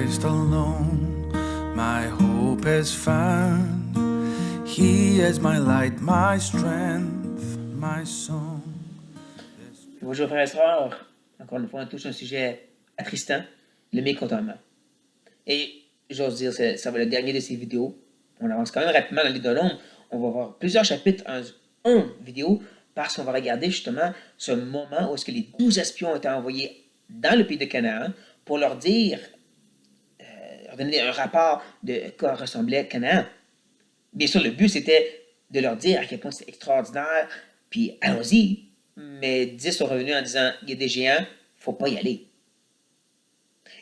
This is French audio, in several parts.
Christ alone my hope is found. He is my light, my strength, my song. Bonjour frères et sœurs, encore une fois on touche un sujet attristant, le mécontentement. Et j'ose dire, ça va être le dernier de ces vidéos. On avance quand même rapidement dans le livre de l'ombre. On va voir plusieurs chapitres en une vidéo parce qu'on va regarder justement ce moment où est-ce que les 12 espions ont été envoyés dans le pays de Canaan pour leur dire, leur donner un rapport de quoi ressemblait Canaan. Bien sûr, le but c'était de leur dire à quel point c'est extraordinaire, puis allons-y. Mais 10 sont revenus en disant, il y a des géants, il ne faut pas y aller.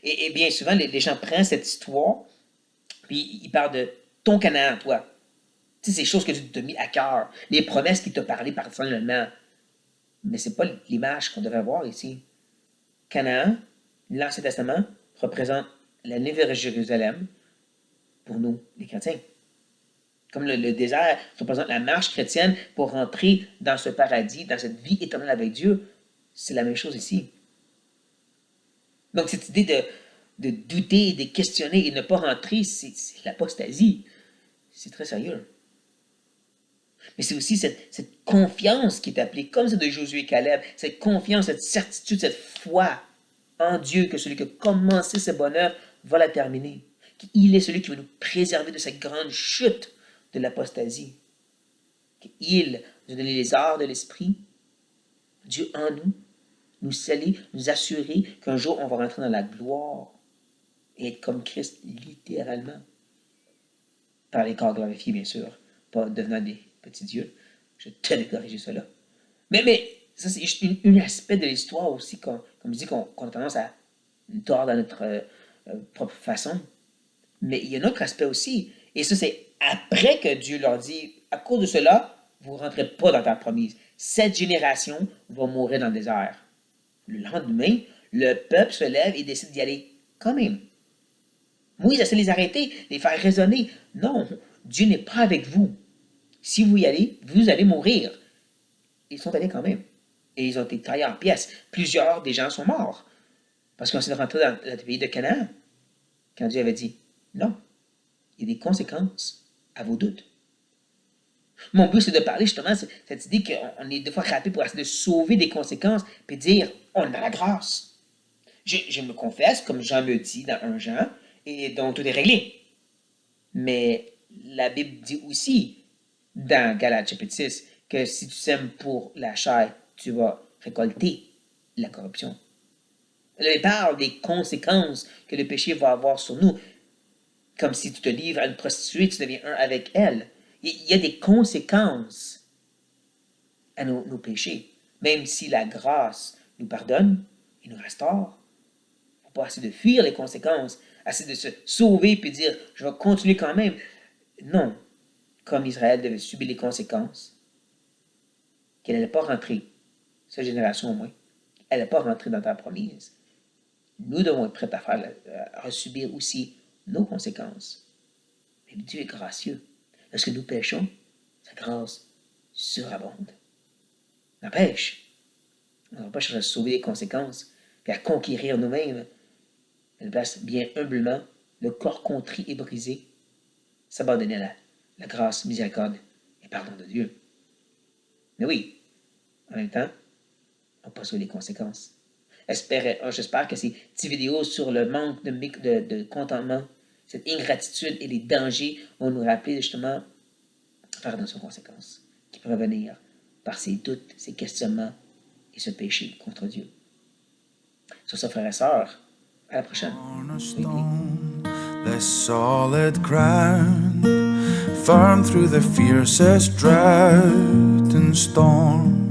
Et bien souvent, les gens prennent cette histoire, puis ils parlent de ton Canaan, toi. Tu sais, ces choses que tu t'as mis à cœur, les promesses qu'il t'a parlé personnellement. Mais ce n'est pas l'image qu'on devrait voir ici. Canaan, l'Ancien Testament, représente la Nouvelle Jérusalem pour nous, les chrétiens. Comme le désert représente la marche chrétienne pour rentrer dans ce paradis, dans cette vie éternelle avec Dieu, c'est la même chose ici. Donc cette idée de douter, de questionner et de ne pas rentrer, c'est l'apostasie. C'est très sérieux. Mais c'est aussi cette confiance qui est appelée, comme celle de Josué et Caleb, cette confiance, cette certitude, cette foi en Dieu, que celui qui a commencé ce bonheur va la terminer. Il est celui qui va nous préserver de cette grande chute de l'apostasie. Il nous a donné les arts de l'esprit, Dieu en nous, nous sceller, nous assurer qu'un jour on va rentrer dans la gloire et être comme Christ littéralement. Par les corps glorifiés, bien sûr, pas devenant des petits dieux. Je tenais à corriger cela. Mais ça, c'est juste un aspect de l'histoire aussi, comme je dis, qu'on a tendance à tordre dans notre propre façon. Mais il y a un autre aspect aussi, et ça, c'est après que Dieu leur dit, à cause de cela, vous ne rentrez pas dans la terre promise. Cette génération va mourir dans le désert. Le lendemain, le peuple se lève et décide d'y aller quand même. Moïse essaie de les arrêter, les faire raisonner. Non, Dieu n'est pas avec vous. Si vous y allez, vous allez mourir. Ils sont allés quand même. Et ils ont été taillés en pièces. Plusieurs des gens sont morts. Parce qu'on s'est rentré dans le pays de Canaan. Quand Dieu avait dit, non, il y a des conséquences à vos doutes. Mon but, c'est de parler justement de cette idée qu'on est des fois frappé pour essayer de sauver des conséquences, puis dire, on a la grâce. Je me confesse, comme Jean me dit dans 1 Jean, et dont tout est réglé. Mais la Bible dit aussi, dans Galates chapitre 6, que si tu sèmes pour la chair, tu vas récolter la corruption. Elle parle des conséquences que le péché va avoir sur nous. Comme si tu te livres à une prostituée, tu deviens un avec elle. Il y a des conséquences à nos péchés. Même si la grâce nous pardonne et nous restaure, il ne faut pas essayer de fuir les conséquences, essayer de se sauver puis dire « je vais continuer quand même ». Non, comme Israël devait subir les conséquences, qu'elle n'allait pas rentrer, cette génération au moins, elle n'allait pas rentrer dans la terre promise. Nous devons être prêts à subir aussi nos conséquences. Mais Dieu est gracieux. Lorsque nous péchons, sa grâce surabonde. N'empêche, on ne va pas chercher à sauver les conséquences et à conquérir nous-mêmes. À la place, bien humblement, le corps contrit et brisé, s'abandonner à la grâce, miséricorde et pardon de Dieu. Mais oui, en même temps, on ne pas sauver les conséquences. J'espère que ces petites vidéos sur le manque de contentement, cette ingratitude et les dangers vont nous rappeler justement faire attention aux conséquences qui peuvent venir par ces doutes, ces questionnements et ce péché contre Dieu. Sur ce, frères et sœurs, à la prochaine. The solid ground, firm through the fiercest drought and storm.